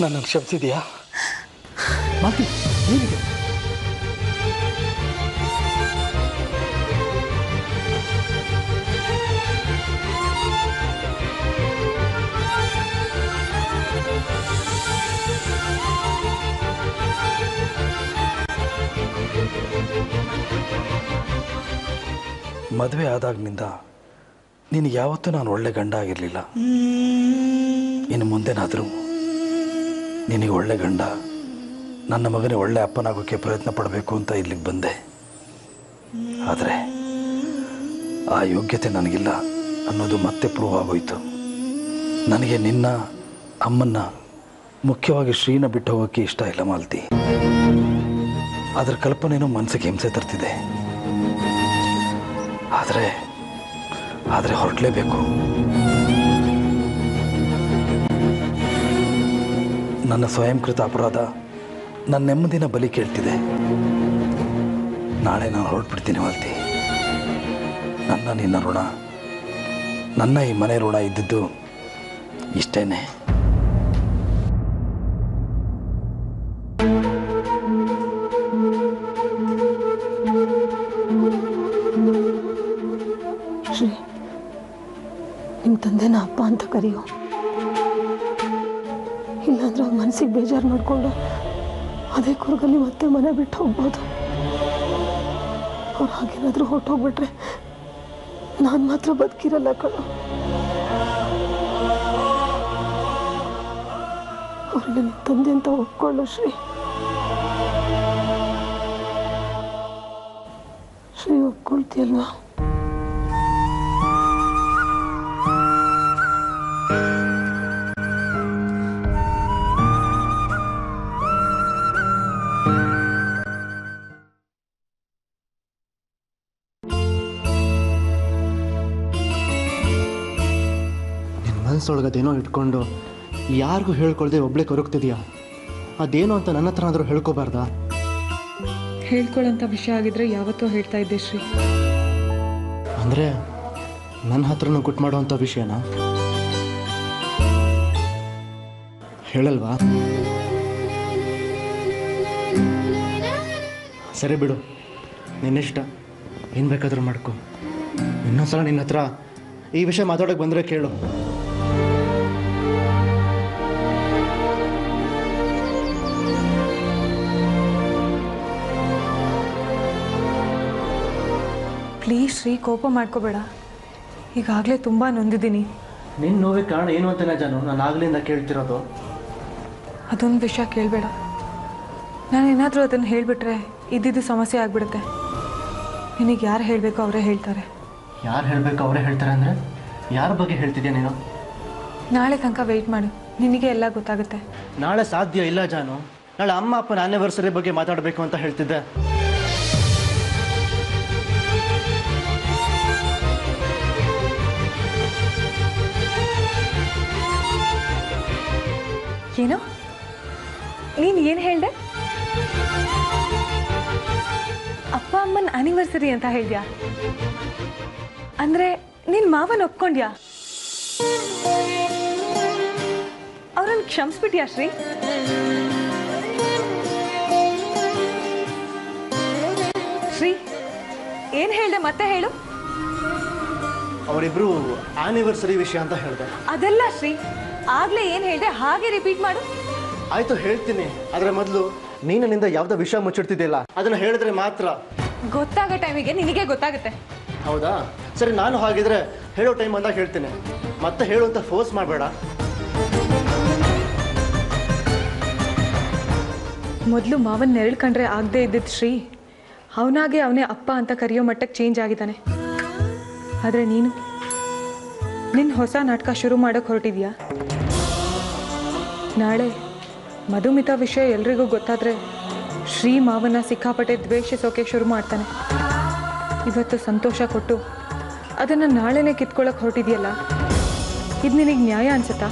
ನನ್ನನ್ನು ಕ್ಷಮಿಸಿದೆಯಾ? ಮಾತಿ ಏನಿದೆ? ಮದುವೆ ಆದಾಗಿನಿಂದ ನಿನಗೆ ಯಾವತ್ತೂ ನಾನು ಒಳ್ಳೆ ಗಂಡ ಆಗಿರಲಿಲ್ಲ. ಇನ್ನು ಮುಂದೆನಾದರೂ ನಿನಗೆ ಒಳ್ಳೆ ಗಂಡ, ನನ್ನ ಮಗನೇ ಒಳ್ಳೆ ಅಪ್ಪನಾಗೋಕ್ಕೆ ಪ್ರಯತ್ನ ಪಡಬೇಕು ಅಂತ ಇಲ್ಲಿಗೆ ಬಂದೆ. ಆದರೆ ಆ ಯೋಗ್ಯತೆ ನನಗಿಲ್ಲ ಅನ್ನೋದು ಮತ್ತೆ ಪ್ರೂವ್ ಆಗೋಯ್ತು. ನನಗೆ ನಿನ್ನ ಅಮ್ಮನ್ನ, ಮುಖ್ಯವಾಗಿ ಶ್ರೀನ ಬಿಟ್ಟು ಹೋಗೋಕ್ಕೆ ಇಷ್ಟ ಇಲ್ಲ ಮಾಲ್ತಿ. ಅದರ ಕಲ್ಪನೆಯೂ ಮನಸ್ಸಿಗೆ ಹಿಂಸೆ ತರ್ತಿದೆ. ಆದರೆ ಹೊರಡಲೇಬೇಕು. ನನ್ನ ಸ್ವಯಂಕೃತ ಅಪರಾಧ ನನ್ನ ನೆಮ್ಮದಿನ ಬಲಿ ಕೇಳ್ತಿದೆ. ನಾಳೆ ನಾನು ಹೊರಟ್ಬಿಡ್ತೀನಿ ಮಾಲ್ತಿ. ನಿನ್ನ ಋಣ, ನನ್ನ ಈ ಮನೆ ಋಣ ಇದ್ದಿದ್ದು ಇಷ್ಟೇನೆ. ನಿಮ್ಮ ತಂದೆನ ಅಪ್ಪ ಅಂತ ಕರೆಯೋ, ಇಲ್ಲಾಂದ್ರೆ ಮನಸ್ಸಿಗೆ ಬೇಜಾರು ಮಾಡಿಕೊಂಡು ಅದೇ ಕೂರ್ಗಲ್ಲಿ ಮತ್ತೆ ಮನೆ ಬಿಟ್ಟು ಹೋಗ್ಬೋದು. ಅವ್ರು ಹಾಗೇನಾದರೂ ಹೊರಟೋಗ್ಬಿಟ್ರೆ ನಾನು ಮಾತ್ರ ಬದುಕಿರಲ್ಲ ಕಣೋ. ಅವ್ರು ನನ್ನ ತಂದೆ ಅಂತ ಒಪ್ಕೊಳ್ಳೋ ಶ್ರೀ. ಒಪ್ಕೊಳ್ತೀಯಲ್ವಾ? ಮನಸ್ಸೊಳಗದೇನೋ ಇಟ್ಕೊಂಡು ಯಾರಿಗೂ ಹೇಳ್ಕೊಳ್ದೆ ಒಬ್ಳೆ ಕೊರಗ್ತಿದ್ಯಾ? ಅದೇನೋ ಅಂತ ನನ್ನ ಹತ್ರ ಆದರೂ ಹೇಳ್ಕೋಬಾರ್ದಾ? ಹೇಳ್ಕೊಳ್ಳೋಂಥ ವಿಷಯ ಆಗಿದ್ರೆ ಯಾವತ್ತೂ ಹೇಳ್ತಾ ಇದ್ದೆ ಶ್ರೀ. ಅಂದರೆ ನನ್ನ ಹತ್ರನೂ ಗುಟ್ ಮಾಡೋವಂಥ ವಿಷಯನಾ? ಹೇಳಲ್ವಾ? ಸರಿ ಬಿಡು, ನಿನ್ನಿಷ್ಟ, ಏನು ಬೇಕಾದರೂ ಮಾಡ್ಕೊ. ಇನ್ನೊಂದ್ಸಲ ನಿನ್ನ ಹತ್ರ ಈ ವಿಷಯ ಮಾತಾಡೋಕ್ಕೆ ಬಂದರೆ ಕೇಳು. ಪ್ಲೀಸ್ ಶ್ರೀ, ಕೋಪ ಮಾಡ್ಕೋಬೇಡ. ಈಗಾಗಲೇ ತುಂಬ ನೊಂದಿದ್ದೀನಿ. ನಿನ್ನ ನೋವಿಗೆ ಕಾರಣ ಏನು ಅಂತಾನೆ ಜಾನು ನಾನು ಆಗ್ಲಿಂದ ಕೇಳ್ತಿರೋದು. ಅದೊಂದು ವಿಷಯ ಕೇಳಬೇಡ. ನಾನು ಏನಾದರೂ ಅದನ್ನು ಹೇಳಿಬಿಟ್ರೆ ಇದ್ದಿದ್ದು ಸಮಸ್ಯೆ ಆಗಿಬಿಡುತ್ತೆ. ನಿನಗೆ ಯಾರು ಹೇಳಬೇಕೋ ಅವರೇ ಹೇಳ್ತಾರೆ. ಯಾರು ಹೇಳಬೇಕು ಅವರೇ ಹೇಳ್ತಾರೆ ಅಂದರೆ ಯಾರ ಬಗ್ಗೆ ಹೇಳ್ತಿದ್ಯಾ ನೀನು? ನಾಳೆ ತನಕ ವೆಯ್ಟ್ ಮಾಡು, ನಿನಗೆ ಎಲ್ಲ ಗೊತ್ತಾಗುತ್ತೆ. ನಾಳೆ ಸಾಧ್ಯ ಇಲ್ಲ ಜಾನು. ನಾಳೆ ಅಮ್ಮ ಅಪ್ಪನ ಆ್ಯನಿವರ್ಸರಿ ಬಗ್ಗೆ ಮಾತಾಡಬೇಕು ಅಂತ ಹೇಳ್ತಿದ್ದೆ. ಏನೋ ನೀನು ಏನು ಹೇಳಿದೆ? ಅಪ್ಪ ಅಮ್ಮನ ಆ್ಯನಿವರ್ಸರಿ ಅಂತ ಹೇಳಿದ್ಯಾ? ಅಂದರೆ ನಿನ್ನ ಮಾವನ ಒಪ್ಕೊಂಡ್ಯಾ? ಅವ್ರನ್ನ ಕ್ಷಮಿಸ್ಬಿಟ್ಯಾ ಶ್ರೀ? ಶ್ರೀ, ಏನು ಹೇಳಿದೆ ಮತ್ತೆ ಹೇಳು. ಅವರಿಬ್ರು ಆ್ಯನಿವರ್ಸರಿ ವಿಷಯ ಅಂತ ಹೇಳಿದೆ. ಅದೆಲ್ಲ ಶ್ರೀ, ಆಗ್ಲೇ ಏನು ಹೇಳಿದೆ ಹಾಗೆ ರಿಪೀಟ್ ಮಾಡು. ಆಯ್ತು ಹೇಳ್ತೀನಿ, ಆದರೆ ಮೊದಲು ನೀನಿಂದ ಯಾವುದೋ ವಿಷಯ ಮುಚ್ಚಿಡ್ತಿದ್ದಿಲ್ಲ, ಅದನ್ನು ಹೇಳಿದ್ರೆ ಮಾತ್ರ ಗೊತ್ತಾಗೋ ಟೈಮಿಗೆ ನಿನಗೆ ಗೊತ್ತಾಗುತ್ತೆ. ಹೌದಾ? ಸರಿ, ನಾನು ಹಾಗಿದ್ರೆ ಹೇಳೋ ಟೈಮ್ ಅಂದಾಗ ಹೇಳ್ತೀನಿ, ಮತ್ತೆ ಹೇಳು ಅಂತ ಫೋರ್ಸ್ ಮಾಡಬೇಡ. ಮೊದಲು ಮಾವನ್ ನೆರಳು ಕಂಡ್ರೆ ಆಗದೆ ಇದ್ದಿದ್ದು ಶ್ರೀ, ಅವನಾಗೆ ಅವನೇ ಅಪ್ಪ ಅಂತ ಕರೆಯೋ ಮಟ್ಟಕ್ಕೆ ಚೇಂಜ್ ಆಗಿದ್ದಾನೆ. ಆದರೆ ನೀನು ನಿನ್ನ ಹೊಸ ನಾಟಕ ಶುರು ಮಾಡೋಕ್ಕೆ ಹೊರಟಿದ್ಯಾ? ನಾಳೆ ಮಧುಮಿತಾ ವಿಷಯ ಎಲ್ರಿಗೂ ಗೊತ್ತಾದರೆ ಶ್ರೀ ಮಾವನ ಸಿಕ್ಕಾಪಟ್ಟೆ ದ್ವೇಷಿಸೋಕೆ ಶುರು ಮಾಡ್ತಾನೆ. ಇವತ್ತು ಸಂತೋಷ ಕೊಟ್ಟು ಅದನ್ನು ನಾಳೆನೇ ಕಿತ್ಕೊಳ್ಳೋಕೆ ಹೊರಟಿದೆಯಲ್ಲ, ಇದು ನಿನಗೆ ನ್ಯಾಯ ಅನ್ಸುತ್ತಾ?